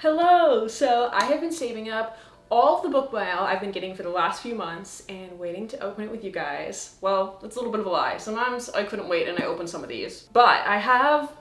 Hello! So I have been saving up all of the book mail I've been getting for the last few months and waiting to open it with you guys. Well, it's a little bit of a lie. Sometimes I couldn't wait and I opened some of these. But I have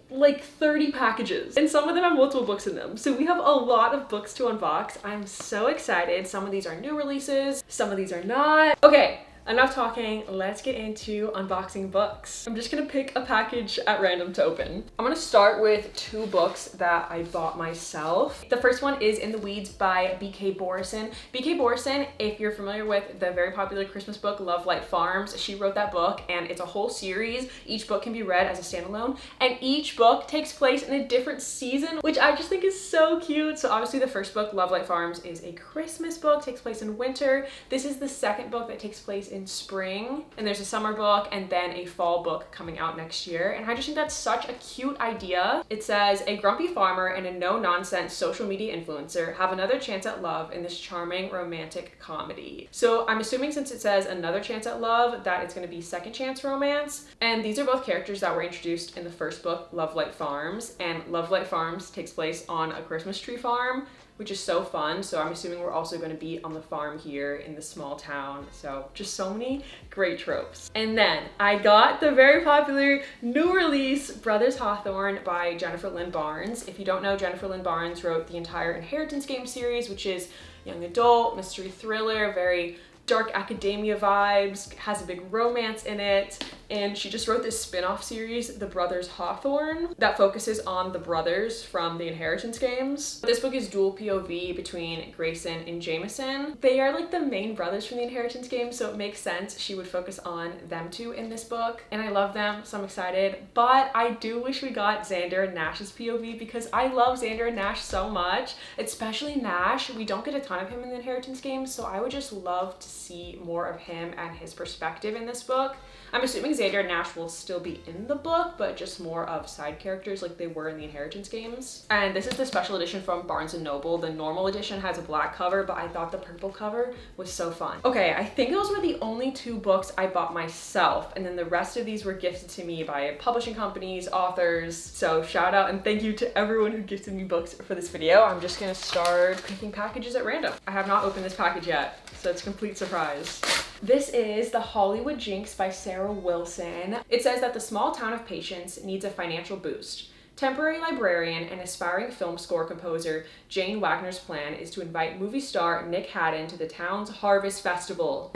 30 packages, and some of them have multiple books in them. So we have a lot of books to unbox. I'm so excited. Some of these are new releases, some of these are not. Okay. Enough talking, let's get into unboxing books. I'm just gonna pick a package at random to open. I'm gonna start with two books that I bought myself. The first one is In the Weeds by B.K. Borison. B.K. Borison, if you're familiar with the very popular Christmas book, Love Light Farms, she wrote that book and it's a whole series. Each book can be read as a standalone and each book takes place in a different season, which I just think is so cute. So obviously the first book, Love Light Farms, is a Christmas book, takes place in winter. This is the second book that takes place in spring, and there's a summer book and then a fall book coming out next year, and I just think that's such a cute idea. It says, a grumpy farmer and a no-nonsense social media influencer have another chance at love in this charming romantic comedy. So I'm assuming since it says another chance at love that it's going to be second chance romance, and these are both characters that were introduced in the first book, Love Light Farms, and Love Light Farms takes place on a Christmas tree farm, which is so fun. So I'm assuming we're also going to be on the farm here in the small town. So just so many great tropes. And then I got the very popular new release, Brothers Hawthorne by Jennifer Lynn Barnes. If you don't know, Jennifer Lynn Barnes wrote the entire Inheritance Game series, which is young adult, mystery thriller, very dark academia vibes, has a big romance in it, and she just wrote this spin-off series, The Brothers Hawthorne, that focuses on the brothers from the Inheritance Games. This book is dual POV between Grayson and Jameson. They are like the main brothers from the Inheritance Games, so it makes sense she would focus on them two in this book, and I love them, so I'm excited. But I do wish we got Xander and Nash's POV because I love Xander and Nash so much, especially Nash. We don't get a ton of him in the Inheritance Games, so I would just love to see more of him and his perspective in this book. I'm assuming Xander and Nash will still be in the book, but just more of side characters like they were in the Inheritance Games. And this is the special edition from Barnes & Noble. The normal edition has a black cover, but I thought the purple cover was so fun. Okay, I think those were the only two books I bought myself, and then the rest of these were gifted to me by publishing companies, authors. So shout out and thank you to everyone who gifted me books for this video. I'm just gonna start picking packages at random. I have not opened this package yet, so it's a complete surprise. This is The Hollywood Jinx by Sarah Wilson. It says that the small town of Patience needs a financial boost. Temporary librarian and aspiring film score composer Jane Wagner's plan is to invite movie star Nick Haddon to the town's Harvest Festival.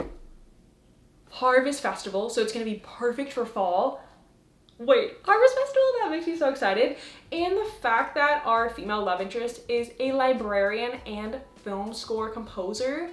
Harvest Festival, so it's gonna be perfect for fall. Wait, Harvest Festival? That makes me so excited. And the fact that our female love interest is a librarian and film score composer.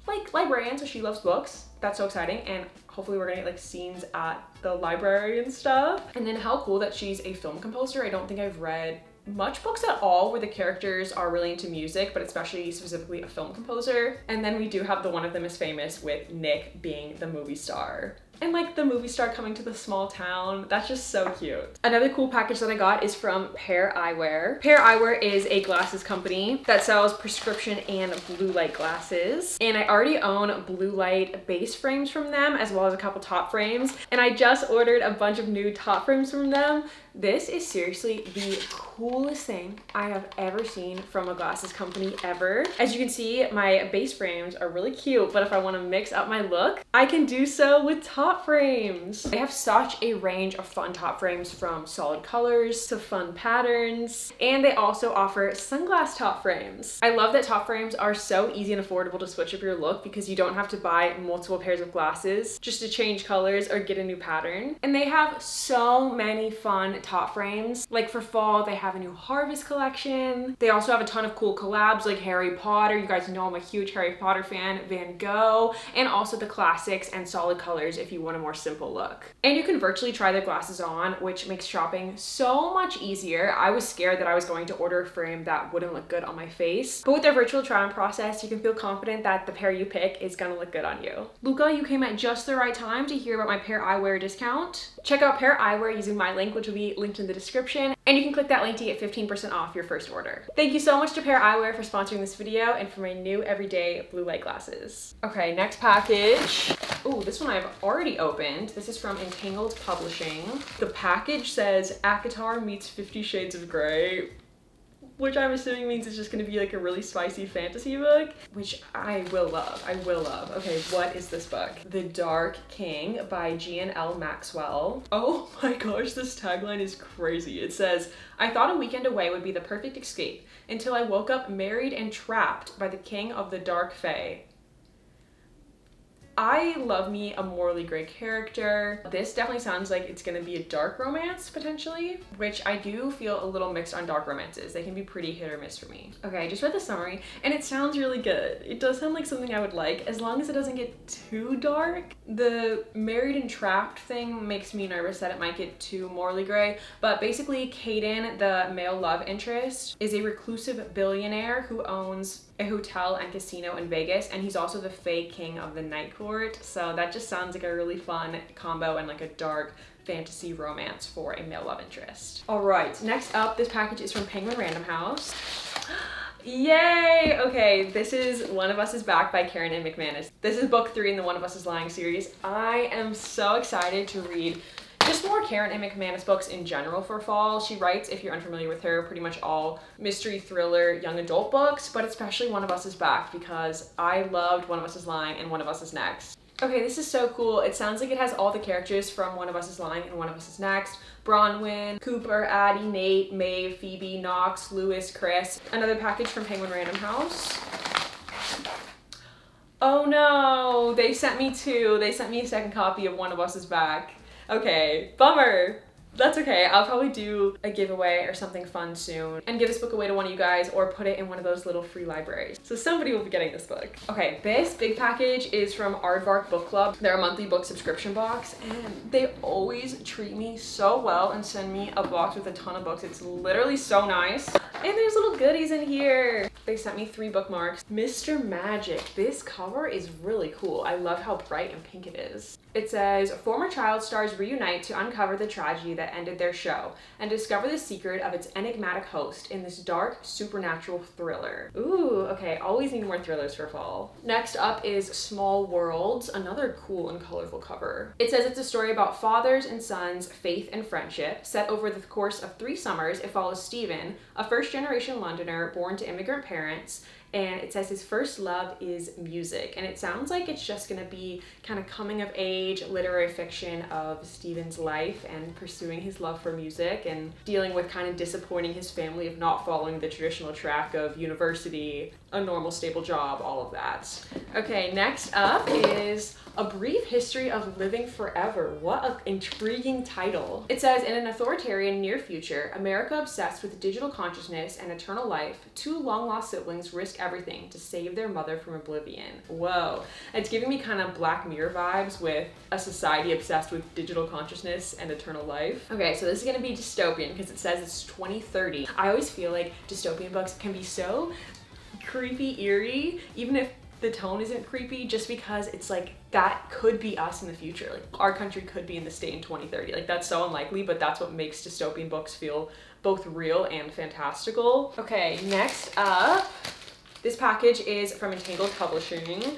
Like librarian, so she loves books. That's so exciting, and hopefully we're gonna get like scenes at the library and stuff. And then how cool that she's a film composer. I don't think I've read much books at all where the characters are really into music, but especially specifically a film composer. And then we do have the One of Them is Famous with Nick being the movie star. And like the movie star coming to the small town, that's just so cute. Another cool package that I got is from Pair Eyewear. Pair Eyewear is a glasses company that sells prescription and blue light glasses. And I already own blue light base frames from them, as well as a couple top frames. And I just ordered a bunch of new top frames from them. This is seriously the coolest thing I have ever seen from a glasses company ever. As you can see, my base frames are really cute, but if I want to mix up my look, I can do so with top frames. They have such a range of fun top frames, from solid colors to fun patterns, and they also offer sunglass top frames. I love that top frames are so easy and affordable to switch up your look because you don't have to buy multiple pairs of glasses just to change colors or get a new pattern. And they have so many fun top frames. Like for fall, they have a new Harvest collection. They also have a ton of cool collabs like Harry Potter. You guys know I'm a huge Harry Potter fan, Van Gogh, and also the classics and solid colors if you want a more simple look. And you can virtually try the glasses on, which makes shopping so much easier. I was scared that I was going to order a frame that wouldn't look good on my face, but with their virtual try-on process, you can feel confident that the pair you pick is gonna look good on you. Luca, you came at just the right time to hear about my Pair Eyewear discount. Check out Pair Eyewear using my link, which will be linked in the description, and you can click that link to get 15% off your first order. Thank you so much to Pair Eyewear for sponsoring this video and for my new everyday blue light glasses. Okay, next package. Oh, this one I've already opened. This is from Entangled Publishing. The package says ACOTAR meets 50 Shades of Grey. which I'm assuming means it's just gonna be like a really spicy fantasy book, which I will love. I will love. Okay, what is this book? The Dark King by G.N.L. Maxwell. Oh my gosh, this tagline is crazy. It says, I thought a weekend away would be the perfect escape until I woke up married and trapped by the king of the dark fae. I love me a morally gray character. This definitely sounds like it's gonna be a dark romance, potentially, which I do feel a little mixed on dark romances. They can be pretty hit or miss for me. Okay, I just read the summary, and it sounds really good. It does sound like something I would like, as long as it doesn't get too dark. The married and trapped thing makes me nervous that it might get too morally gray, but basically Caden, the male love interest, is a reclusive billionaire who owns a hotel and casino in Vegas, and he's also the Fae King of the Night Court. So that just sounds like a really fun combo and like a dark fantasy romance for a male love interest. All right, next up, this package is from Penguin Random House. Yay! Okay, this is One of Us is Back by Karen and McManus. This is book 3 in the One of Us is Lying series. I am so excited to read just more Karen and McManus books in general for fall. She writes, if you're unfamiliar with her, pretty much all mystery, thriller, young adult books, but especially One of Us is Back because I loved One of Us is Lying and One of Us is Next. Okay, this is so cool. It sounds like it has all the characters from One of Us is Lying and One of Us is Next. Bronwyn, Cooper, Addie, Nate, Maeve, Phoebe, Knox, Lewis, Chris. Another package from Penguin Random House. Oh no, they sent me two. They sent me a second copy of One of Us is Back. Okay, bummer. That's okay. I'll probably do a giveaway or something fun soon and give this book away to one of you guys or put it in one of those little free libraries. So somebody will be getting this book. Okay, this big package is from Aardvark Book Club. They're a monthly book subscription box and they always treat me so well and send me a box with a ton of books. It's literally so nice. And there's little goodies in here. They sent me 3 bookmarks. Mr. Magic. This cover is really cool. I love how bright and pink it is. It says, former child stars reunite to uncover the tragedy that ended their show and discover the secret of its enigmatic host in this dark, supernatural thriller. Ooh, okay, always need more thrillers for fall. Next up is Small Worlds, another cool and colorful cover. It says it's a story about fathers and sons, faith and friendship. Set over the course of 3 summers, it follows Stephen, a first-generation Londoner born to immigrant parents, and it says his first love is music, and it sounds like it's just gonna be kind of coming of age literary fiction of Stephen's life and pursuing his love for music and dealing with kind of disappointing his family of not following the traditional track of university, a normal stable job, all of that. Okay, next up is A Brief History of Living Forever. What an intriguing title. It says, in an authoritarian near future, America obsessed with digital consciousness and eternal life, 2 long-lost siblings risk everything to save their mother from oblivion. Whoa. It's giving me kind of Black Mirror vibes with a society obsessed with digital consciousness and eternal life. Okay, so this is gonna be dystopian because it says it's 2030. I always feel like dystopian books can be so creepy, eerie, even if the tone isn't creepy, just because it's like that could be us in the future. Like our country could be in the state in 2030. Like that's so unlikely, but that's what makes dystopian books feel both real and fantastical. Okay, next up, this package is from Entangled Publishing.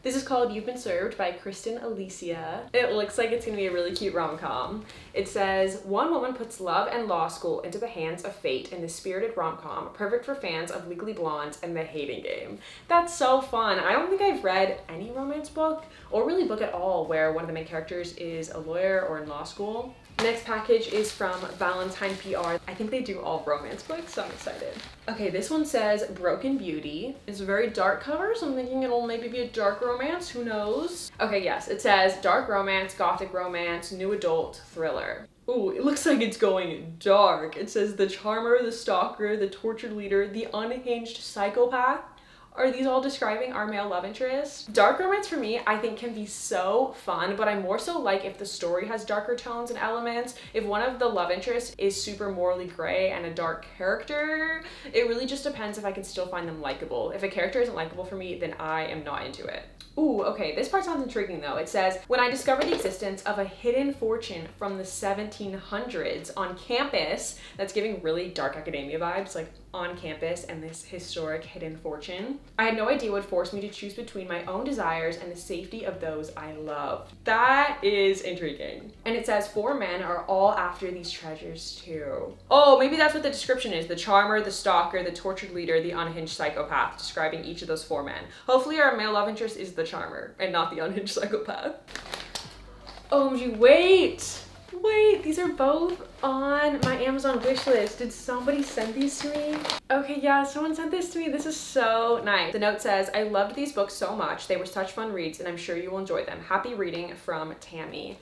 This is called You've Been Served by Kristen Alicia. It looks like it's gonna be a really cute rom-com. It says, one woman puts love and law school into the hands of fate in this spirited rom-com, perfect for fans of Legally Blonde and The Hating Game. That's so fun. I don't think I've read any romance book, or really book at all, where one of the main characters is a lawyer or in law school. Next package is from Valentine PR. I think they do all romance books, so I'm excited. Okay, this one says Broken Beauty. It's a very dark cover, so I'm thinking it'll maybe be a dark romance, who knows? Okay, yes, it says dark romance, gothic romance, new adult thriller. Ooh, it looks like it's going dark. It says the charmer, the stalker, the tortured leader, the unhinged psychopath. Are these all describing our male love interest? Dark romance for me, I think can be so fun, but I more so like if the story has darker tones and elements. If one of the love interests is super morally gray and a dark character, it really just depends if I can still find them likable. If a character isn't likable for me, then I am not into it. Ooh, okay, this part sounds intriguing though. It says, when I discovered the existence of a hidden fortune from the 1700s on campus, that's giving really dark academia vibes, like on campus and this historic hidden fortune. I had no idea what would force me to choose between my own desires and the safety of those I love. That is intriguing. And it says 4 men are all after these treasures too. Oh, maybe that's what the description is. The charmer, the stalker, the tortured leader, the unhinged psychopath, describing each of those 4 men. Hopefully our male love interest is the charmer and not the unhinged psychopath. OMG, wait, these are both on my Amazon wish list. Did somebody send these to me? Okay, yeah, someone sent this to me. This is so nice. The note says, I loved these books so much. They were such fun reads and I'm sure you will enjoy them. Happy reading, from Tammy.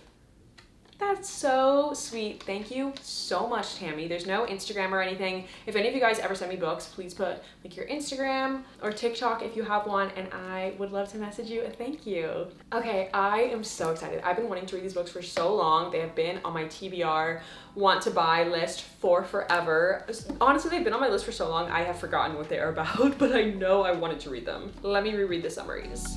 That's so sweet. Thank you so much, Tammy. There's no Instagram or anything. If any of you guys ever send me books, please put like your Instagram or TikTok if you have one, and I would love to message you a thank you. Okay, I am so excited. I've been wanting to read these books for so long. They have been on my TBR want to buy list for forever. Honestly, they've been on my list for so long, I have forgotten what they are about, but I know I wanted to read them. Let me reread the summaries.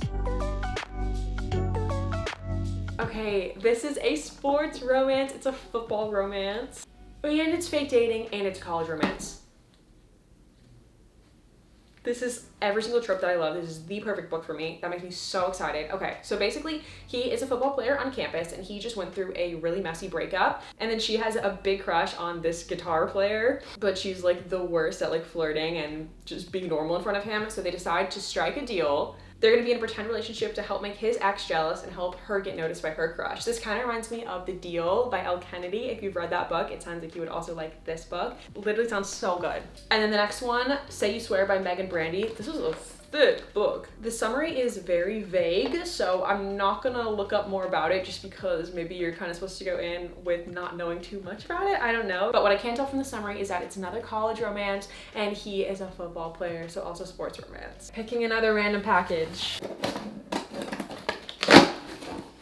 Okay, this is a sports romance. It's a football romance. And it's fake dating and it's college romance. This is every single trope that I love. This is the perfect book for me. That makes me so excited. Okay, so basically he is a football player on campus and he just went through a really messy breakup. And then she has a big crush on this guitar player, but she's like the worst at like flirting and just being normal in front of him. So they decide to strike a deal. They're gonna be in a pretend relationship to help make his ex jealous and help her get noticed by her crush. This kind of reminds me of The Deal by Elle Kennedy. If you've read that book, it sounds like you would also like this book. Literally sounds so good. And then the next one, Say You Swear by Megan Brandy. This is a thick book. The summary is very vague, so I'm not gonna look up more about it just because maybe you're kind of supposed to go in with not knowing too much about it. I don't know. But what I can tell from the summary is that it's another college romance and he is a football player, so also sports romance. Picking another random package.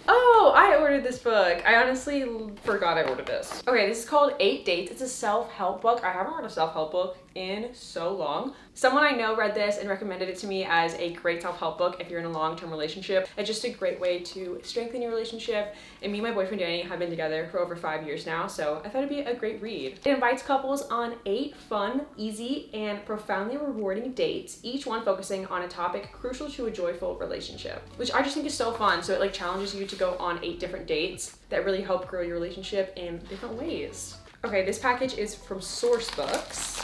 Oh, I ordered this book. I honestly forgot I ordered this. Okay, this is called 8 Dates. It's a self-help book. I haven't read a self-help book in so long. Someone I know read this and recommended it to me as a great self-help book if you're in a long-term relationship. It's just a great way to strengthen your relationship. And me and my boyfriend Danny have been together for over 5 years now, so I thought it'd be a great read. It invites couples on 8 fun, easy, and profoundly rewarding dates, each one focusing on a topic crucial to a joyful relationship, which I just think is so fun. So it like challenges you to go on 8 different dates that really help grow your relationship in different ways. Okay, this package is from Source Books.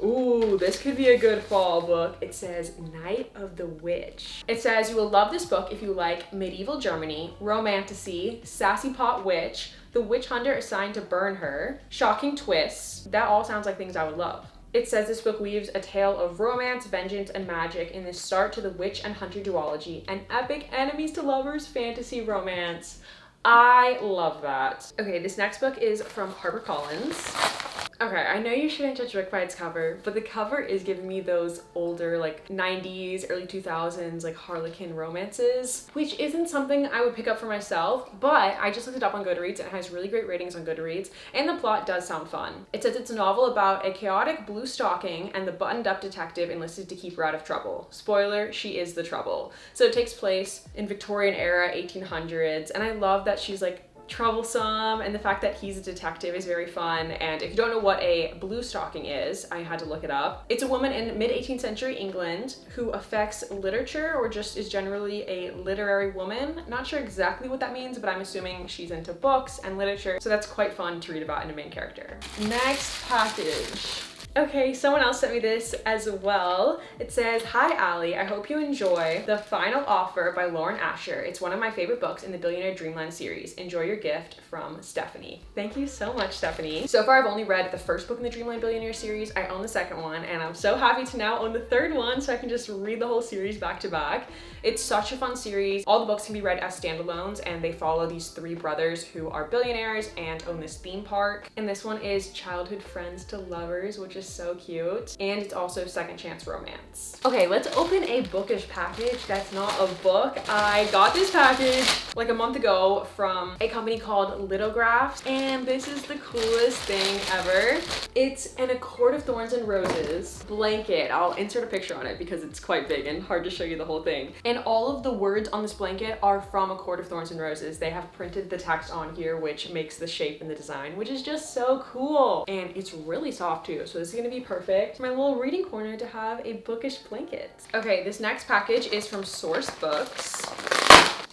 Ooh, this could be a good fall book. It says Night of the Witch. It says you will love this book if you like medieval Germany, romantasy, sassy pot witch, the witch hunter assigned to burn her, shocking twists. That all sounds like things I would love. It says this book weaves a tale of romance, vengeance, and magic in the start to the witch and hunter duology, an epic enemies to lovers fantasy romance. I love that. Okay, this next book is from HarperCollins. Okay, I know you shouldn't judge a book by its cover, but the cover is giving me those older like 90s, early 2000s like Harlequin romances, which isn't something I would pick up for myself, but I just looked it up on Goodreads and it has really great ratings on Goodreads, and the plot does sound fun. It says it's a novel about a chaotic blue stocking and the buttoned up detective enlisted to keep her out of trouble. Spoiler, she is the trouble. So it takes place in Victorian era, 1800s, and I love that she's like troublesome, and the fact that he's a detective is very fun. And if you don't know what a blue stocking is, I had to look it up. It's a woman in mid-18th century England who affects literature or just is generally a literary woman. Not sure exactly what that means, but I'm assuming she's into books and literature, so that's quite fun to read about in a main character. Next package. Okay, someone else sent me this as well. It says, Hi Ali, I hope you enjoy The Final Offer by Lauren Asher. It's one of my favorite books in the Billionaire Dreamland series. Enjoy your gift, from Stephanie. Thank you so much, Stephanie. So far, I've only read the first book in the Dreamland Billionaire series. I own the second one, and I'm so happy to now own the third one so I can just read the whole series back to back. It's such a fun series. All the books can be read as standalones, and they follow these 3 brothers who are billionaires and own this theme park. And this one is childhood friends to lovers, which is so cute. And it's also second chance romance. Okay, let's open a Bookish package that's not a book. I got this package like a month ago from a company called Lithographs, and this is the coolest thing ever. It's an A Court of Thorns and Roses blanket. I'll insert a picture on it because it's quite big and hard to show you the whole thing. And all of the words on this blanket are from A Court of Thorns and Roses. They have printed the text on here, which makes the shape and the design, which is just so cool. And it's really soft too, so this this is gonna be perfect. My little reading corner to have a bookish blanket. Okay, this next package is from Source Books.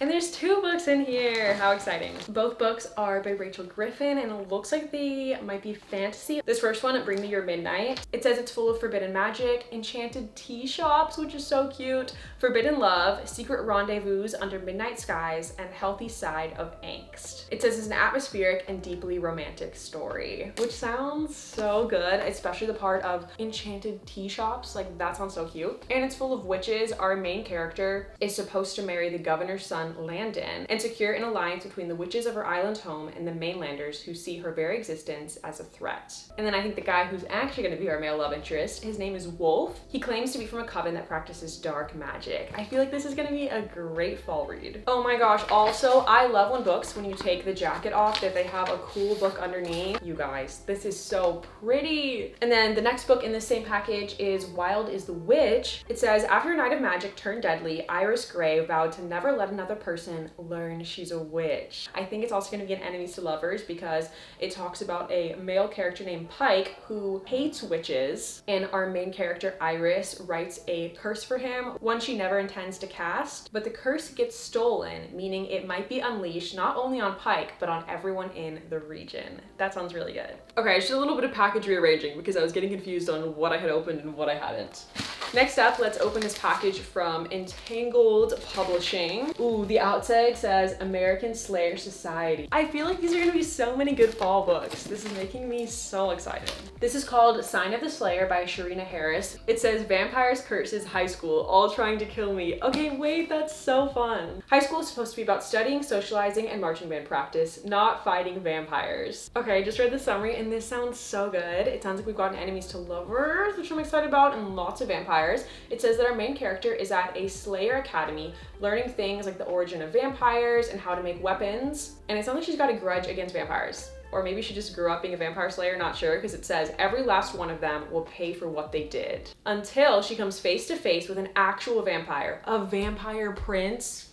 And there's 2 books in here. How exciting. Both books are by Rachel Griffin and it looks like they might be fantasy. This first one, Bring Me Your Midnight. It says it's full of forbidden magic, enchanted tea shops, which is so cute, forbidden love, secret rendezvous under midnight skies, and healthy side of angst. It says it's an atmospheric and deeply romantic story, which sounds so good, especially the part of enchanted tea shops. Like, that sounds so cute. And it's full of witches. Our main character is supposed to marry the governor's son, Landon, and secure an alliance between the witches of her island home and the mainlanders who see her very existence as a threat. And then I think the guy who's actually going to be our male love interest, his name is Wolf. He claims to be from a coven that practices dark magic. I feel like this is going to be a great fall read. Oh my gosh, also, I love when books, when you take the jacket off, that they have a cool book underneath. You guys, this is so pretty. And then the next book in the same package is Wild is the Witch. It says, after a night of magic turned deadly, Iris Grey vowed to never let another person learn she's a witch. I think it's also going to be an enemies to lovers because it talks about a male character named Pike who hates witches, and our main character Iris writes a curse for him, one she never intends to cast, but the curse gets stolen, meaning it might be unleashed not only on Pike but on everyone in the region. That sounds really good. Okay, just a little bit of package rearranging because I was getting confused on what I had opened and what I hadn't. Next up, let's open this package from Entangled Publishing. Ooh, the outside says American Slayer Society. I feel like these are gonna be so many good fall books. This is making me so excited. This is called Sign of the Slayer by Sharina Harris. It says vampires, curses, high school, all trying to kill me. Okay, wait, that's so fun. High school is supposed to be about studying, socializing, and marching band practice, not fighting vampires. Okay, I just read the summary and this sounds so good. It sounds like we've gotten enemies to lovers, which I'm excited about, and lots of vampires. It says that our main character is at a Slayer Academy, learning things like the origin of vampires and how to make weapons. And it sounds like she's got a grudge against vampires. Or maybe she just grew up being a vampire slayer, not sure, because it says every last one of them will pay for what they did. Until she comes face to face with an actual vampire, a vampire prince.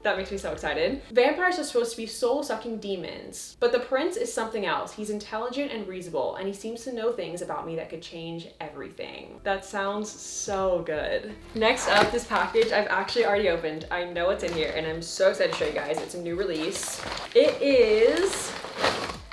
That makes me so excited. Vampires are supposed to be soul-sucking demons, but the prince is something else. He's intelligent and reasonable, and he seems to know things about me that could change everything. That sounds so good. Next up, this package I've actually already opened. I know what's in here, and I'm so excited to show you guys. It's a new release. It is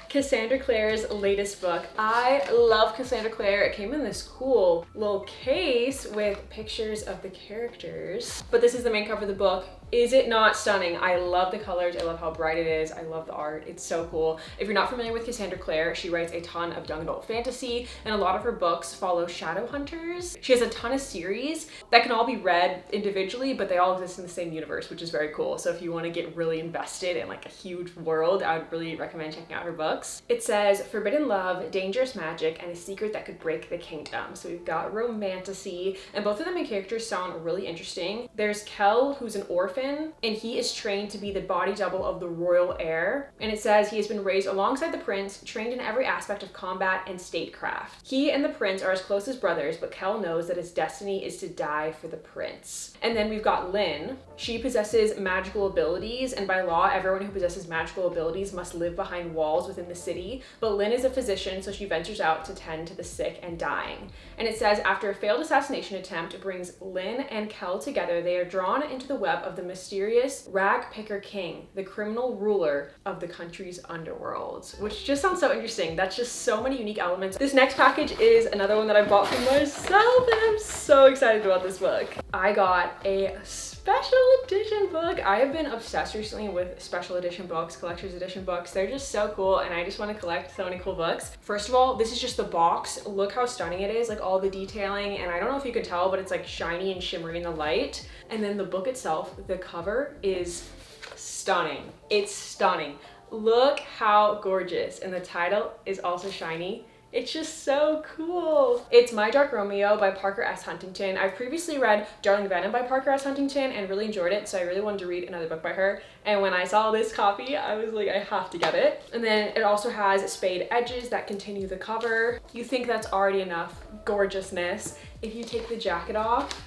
Cassandra Clare's latest book. I love Cassandra Clare. It came in this cool little case with pictures of the characters, but this is the main cover of the book. Is it not stunning? I love the colors. I love how bright it is. I love the art. It's so cool. If you're not familiar with Cassandra Clare, she writes a ton of young adult fantasy, and a lot of her books follow shadow hunters. She has a ton of series that can all be read individually, but they all exist in the same universe, which is very cool. So if you want to get really invested in like a huge world, I would really recommend checking out her books. It says forbidden love, dangerous magic, and a secret that could break the kingdom. So we've got romantasy, and both of the main characters sound really interesting. There's Kel, who's an orphan, and he is trained to be the body double of the royal heir. And it says he has been raised alongside the prince, trained in every aspect of combat and statecraft. He and the prince are as close as brothers, but Kel knows that his destiny is to die for the prince. And then we've got Lynn. She possesses magical abilities, and by law, everyone who possesses magical abilities must live behind walls within the city. But Lynn is a physician, so she ventures out to tend to the sick and dying. And it says after a failed assassination attempt brings Lynn and Kel together, they are drawn into the web of the mysterious Rag Picker King, the criminal ruler of the country's underworld, which just sounds so interesting. That's just so many unique elements. This next package is another one that I bought for myself, and I'm so excited about this book. I got a special edition book. I have been obsessed recently with special edition books, collector's edition books. They're just so cool, and I just want to collect so many cool books. First of all, this is just the box. Look how stunning it is, like all the detailing, and I don't know if you can tell, but it's like shiny and shimmery in the light. And then the book itself, the cover is stunning. It's stunning. Look how gorgeous, and the title is also shiny. It's just so cool. It's My Dark Romeo by Parker S. Huntington. I've previously read Darling Venom by Parker S. Huntington and really enjoyed it, so I really wanted to read another book by her. And when I saw this copy, I was like, I have to get it. And then it also has spayed edges that continue the cover. You think that's already enough gorgeousness. If you take the jacket off,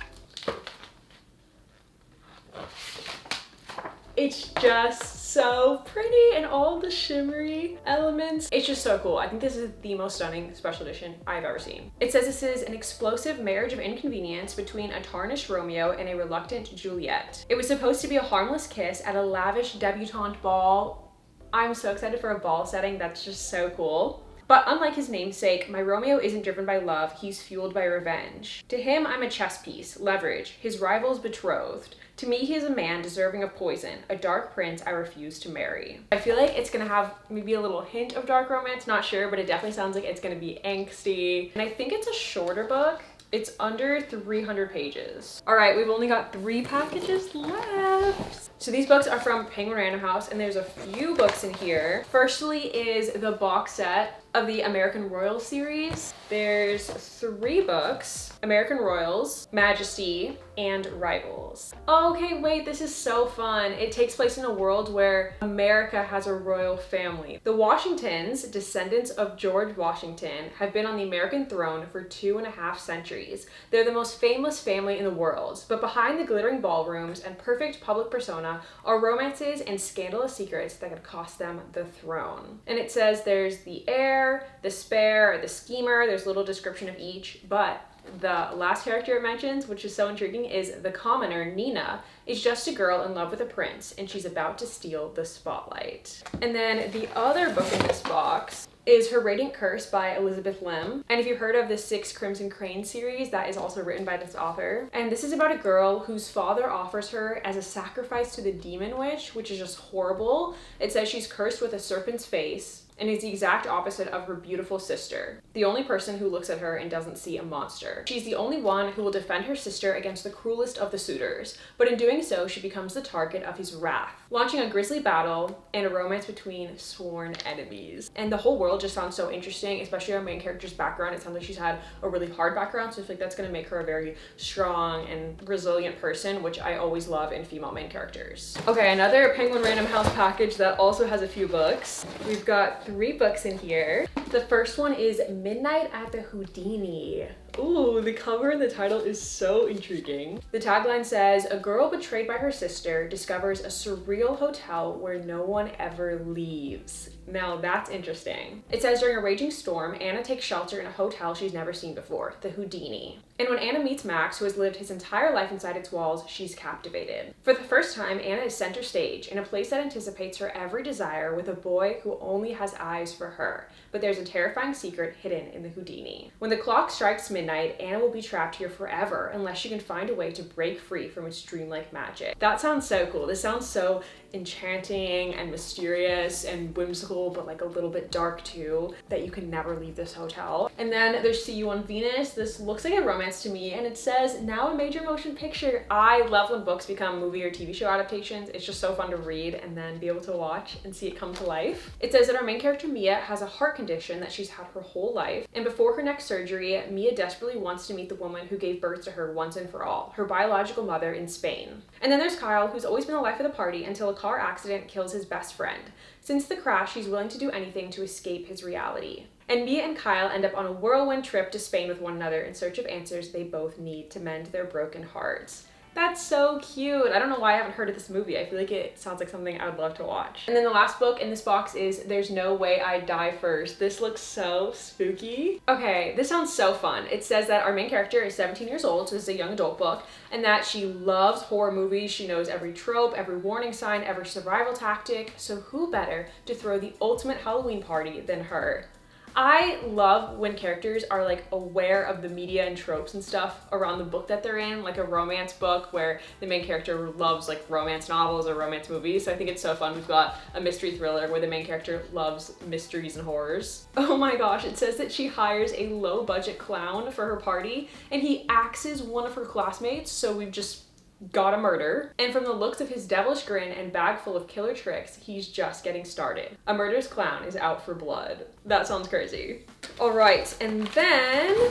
it's just so pretty and all the shimmery elements. It's just so cool. I think this is the most stunning special edition I've ever seen. It says this is an explosive marriage of inconvenience between a tarnished Romeo and a reluctant Juliet. It was supposed to be a harmless kiss at a lavish debutante ball. I'm so excited for a ball setting. That's just so cool. But unlike his namesake, my Romeo isn't driven by love, he's fueled by revenge. To him, I'm a chess piece, leverage, his rival's betrothed. To me, he is a man deserving of poison, a dark prince I refuse to marry. I feel like it's gonna have maybe a little hint of dark romance, not sure, but it definitely sounds like it's gonna be angsty. And I think it's a shorter book. It's under 300 pages. All right, we've only got 3 packages left. So these books are from Penguin Random House, and there's a few books in here. Firstly is the box set of the American Royals series. There's 3 books: American Royals, Majesty, and Rivals. Okay, wait, this is so fun. It takes place in a world where America has a royal family. The Washingtons, descendants of George Washington, have been on the American throne for 2.5 centuries. They're the most famous family in the world, but behind the glittering ballrooms and perfect public persona are romances and scandalous secrets that could cost them the throne. And it says there's the heir, the spare, the schemer. There's a little description of each, but the last character it mentions, which is so intriguing, is the commoner, Nina, is just a girl in love with a prince, and she's about to steal the spotlight. And then the other book in this box is Her Radiant Curse by Elizabeth Lim. And if you've heard of the 6 Crimson Crane series, that is also written by this author. And this is about a girl whose father offers her as a sacrifice to the demon witch, which is just horrible. It says she's cursed with a serpent's face and is the exact opposite of her beautiful sister, the only person who looks at her and doesn't see a monster. She's the only one who will defend her sister against the cruelest of the suitors, but in doing so, she becomes the target of his wrath, launching a grisly battle and a romance between sworn enemies. And the whole world just sounds so interesting, especially our main character's background. It sounds like she's had a really hard background, so I feel like that's gonna make her a very strong and resilient person, which I always love in female main characters. Okay, another Penguin Random House package that also has a few books. We've got 3 books in here. The first one is Midnight at the Houdini. Ooh, the cover and the title is so intriguing. The tagline says, a girl betrayed by her sister discovers a surreal hotel where no one ever leaves. Now that's interesting. It says during a raging storm, Anna takes shelter in a hotel she's never seen before, the Houdini. And when Anna meets Max, who has lived his entire life inside its walls, she's captivated. For the first time, Anna is center stage in a place that anticipates her every desire with a boy who only has eyes for her. But there's a terrifying secret hidden in the Houdini. When the clock strikes midnight, Anna will be trapped here forever unless she can find a way to break free from its dreamlike magic. That sounds so cool. This sounds so enchanting and mysterious and whimsical, but like a little bit dark too, that you can never leave this hotel. And then there's See You on Venus. This looks like a romance to me, and it says, now a major motion picture. I love when books become movie or TV show adaptations. It's just so fun to read and then be able to watch and see it come to life. It says that our main character Mia has a heart condition that she's had her whole life, and before her next surgery, Mia desperately wants to meet the woman who gave birth to her once and for all, her biological mother in Spain. And then there's Kyle, who's always been the life of the party until a car accident kills his best friend. Since the crash, he's willing to do anything to escape his reality. And Mia and Kyle end up on a whirlwind trip to Spain with one another in search of answers they both need to mend their broken hearts. That's so cute. I don't know why I haven't heard of this movie. I feel like it sounds like something I would love to watch. And then the last book in this box is There's No Way I'd Die First. This looks so spooky. Okay, this sounds so fun. It says that our main character is 17 years old, so this is a young adult book, and that she loves horror movies. She knows every trope, every warning sign, every survival tactic. So who better to throw the ultimate Halloween party than her? I love when characters are like aware of the media and tropes and stuff around the book that they're in, like a romance book where the main character loves like romance novels or romance movies. So I think it's so fun. We've got a mystery thriller where the main character loves mysteries and horrors. Oh my gosh, it says that she hires a low budget clown for her party and he axes one of her classmates, so we've just got a murder. And from the looks of his devilish grin and bag full of killer tricks, he's just getting started. A murderous clown is out for blood. That sounds crazy. All right, and then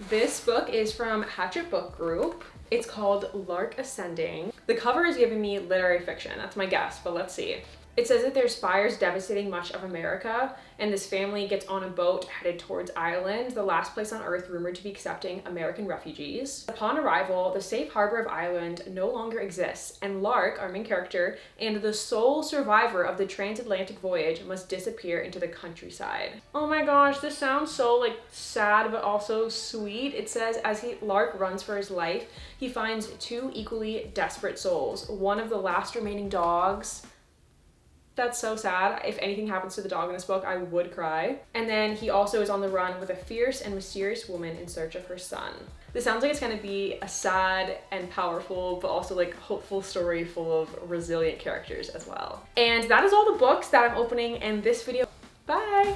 this book is from Hatchet Book Group. It's called Lark Ascending. The cover is giving me literary fiction. That's my guess, but let's see. It says that there's fires devastating much of America, and this family gets on a boat headed towards Ireland, the last place on earth rumored to be accepting American refugees. Upon arrival, the safe harbor of Ireland no longer exists, and Lark, our main character, and the sole survivor of the transatlantic voyage must disappear into the countryside. Oh my gosh, this sounds so like sad but also sweet. It says as Lark runs for his life, he finds two equally desperate souls, one of the last remaining dogs. That's so sad. If anything happens to the dog in this book, I would cry. And then he also is on the run with a fierce and mysterious woman in search of her son. This sounds like it's gonna be a sad and powerful, but also like hopeful story full of resilient characters as well. And that is all the books that I'm opening in this video. Bye!